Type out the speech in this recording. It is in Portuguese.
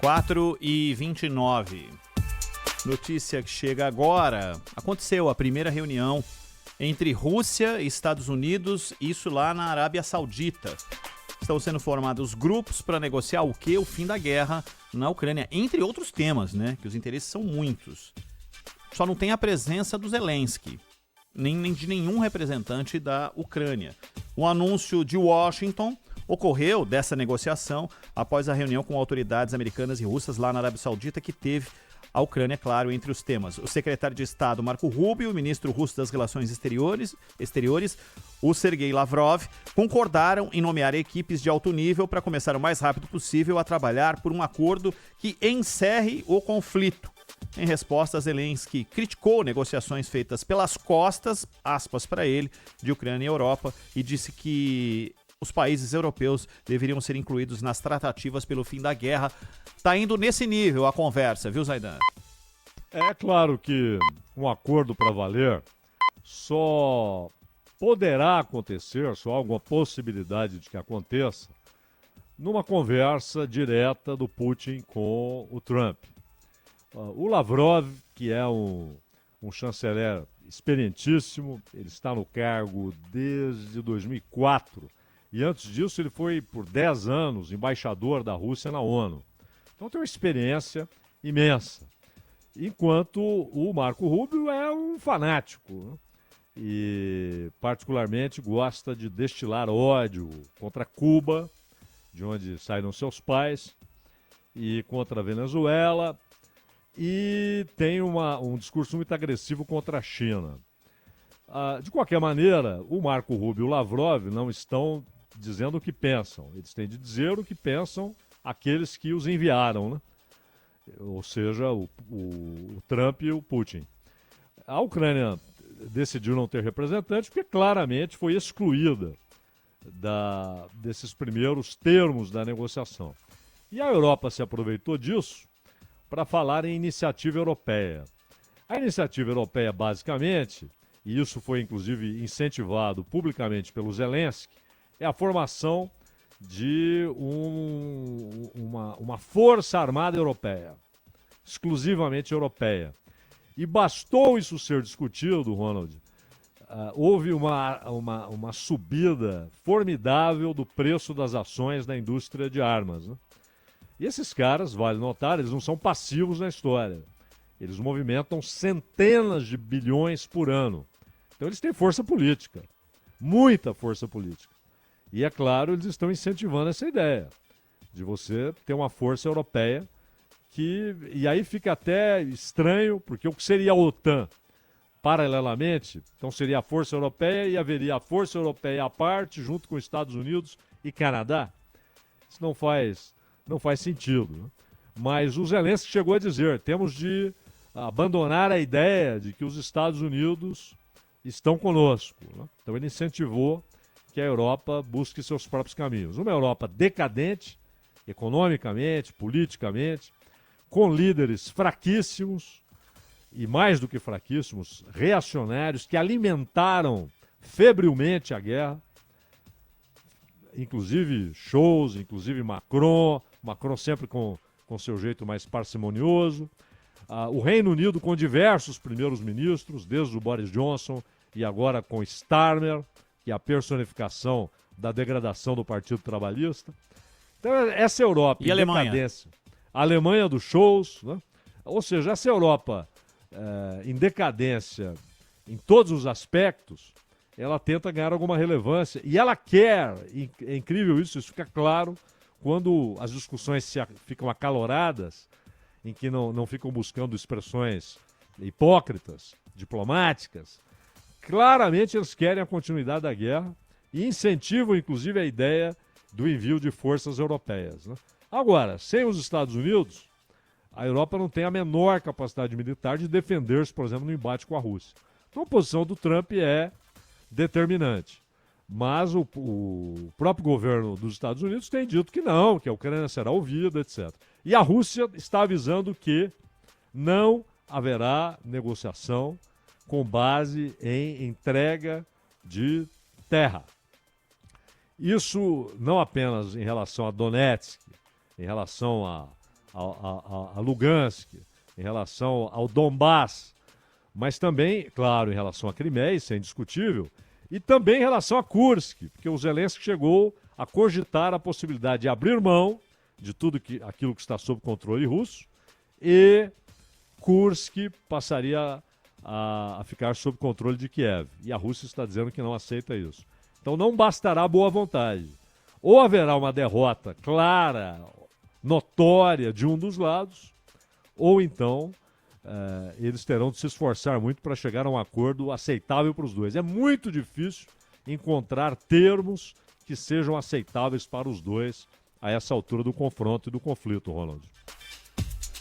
4h29. Notícia que chega agora. Aconteceu a primeira reunião entre Rússia e Estados Unidos, isso lá na Arábia Saudita. Estão sendo formados grupos para negociar o quê? O fim da guerra na Ucrânia, entre outros temas, né? Que os interesses são muitos. Só não tem a presença do Zelensky, nem de nenhum representante da Ucrânia. O anúncio de Washington ocorreu dessa negociação após a reunião com autoridades americanas e russas lá na Arábia Saudita, que teve a Ucrânia, claro, entre os temas. O secretário de Estado, Marco Rubio, o ministro russo das Relações Exteriores, o Sergei Lavrov, concordaram em nomear equipes de alto nível para começar o mais rápido possível a trabalhar por um acordo que encerre o conflito. Em resposta, Zelensky criticou negociações feitas pelas costas, aspas para ele, de Ucrânia e Europa, e disse que os países europeus deveriam ser incluídos nas tratativas pelo fim da guerra. Tá indo nesse nível a conversa, viu, Zaidan? É claro que um acordo para valer só poderá acontecer, só há alguma possibilidade de que aconteça, numa conversa direta do Putin com o Trump. O Lavrov, que é um chanceler experientíssimo, ele está no cargo desde 2004. E antes disso ele foi por 10 anos embaixador da Rússia na ONU. Então tem uma experiência imensa. Enquanto o Marco Rubio é um fanático, né? E particularmente gosta de destilar ódio contra Cuba, de onde saíram seus pais, e contra a Venezuela, e tem um discurso muito agressivo contra a China. De qualquer maneira, o Marco Rubio e o Lavrov não estão dizendo o que pensam. Eles têm de dizer o que pensam aqueles que os enviaram, né? Ou seja, o Trump e o Putin. A Ucrânia decidiu não ter representante porque claramente foi excluída desses primeiros termos da negociação. E a Europa se aproveitou disso para falar em iniciativa europeia. A iniciativa europeia, basicamente, e isso foi inclusive incentivado publicamente pelo Zelensky, é a formação de uma força armada europeia, exclusivamente europeia. E bastou isso ser discutido, Ronald, houve uma subida formidável do preço das ações da indústria de armas, né? E esses caras, vale notar, eles não são passivos na história. Eles movimentam centenas de bilhões por ano. Então eles têm força política, muita força política. E é claro, eles estão incentivando essa ideia de você ter uma força europeia e aí fica até estranho, porque o que seria a OTAN paralelamente, então seria a força europeia e haveria a força europeia à parte, junto com os Estados Unidos e Canadá. Isso não faz sentido, né? Mas o Zelensky chegou a dizer, temos de abandonar a ideia de que os Estados Unidos estão conosco, né? Então ele incentivou que a Europa busque seus próprios caminhos. Uma Europa decadente, economicamente, politicamente, com líderes fraquíssimos, e mais do que fraquíssimos, reacionários, que alimentaram febrilmente a guerra, inclusive Scholz, inclusive Macron sempre com seu jeito mais parcimonioso, o Reino Unido com diversos primeiros ministros, desde o Boris Johnson e agora com Starmer, que é a personificação da degradação do Partido Trabalhista. Então, essa Europa em decadência. A Alemanha do Scholz, né? Ou seja, essa Europa em decadência em todos os aspectos, ela tenta ganhar alguma relevância. E ela quer, é incrível isso fica claro, quando as discussões ficam acaloradas, em que não ficam buscando expressões hipócritas, diplomáticas. Claramente eles querem a continuidade da guerra e incentivam, inclusive, a ideia do envio de forças europeias, né? Agora, sem os Estados Unidos, a Europa não tem a menor capacidade militar de defender-se, por exemplo, no embate com a Rússia. Então a posição do Trump é determinante. Mas o próprio governo dos Estados Unidos tem dito que não, que a Ucrânia será ouvida, etc. E a Rússia está avisando que não haverá negociação com base em entrega de terra. Isso não apenas em relação a Donetsk, em relação a a Lugansk, em relação ao Donbass, mas também, claro, em relação a Crimeia, isso é indiscutível, e também em relação a Kursk, porque o Zelensky chegou a cogitar a possibilidade de abrir mão de tudo aquilo que está sob controle russo, e Kursk passaria a ficar sob controle de Kiev. E a Rússia está dizendo que não aceita isso. Então não bastará boa vontade. Ou haverá uma derrota clara, notória de um dos lados, ou então eles terão de se esforçar muito para chegar a um acordo aceitável para os dois. É muito difícil encontrar termos que sejam aceitáveis para os dois a essa altura do confronto e do conflito, Ronald.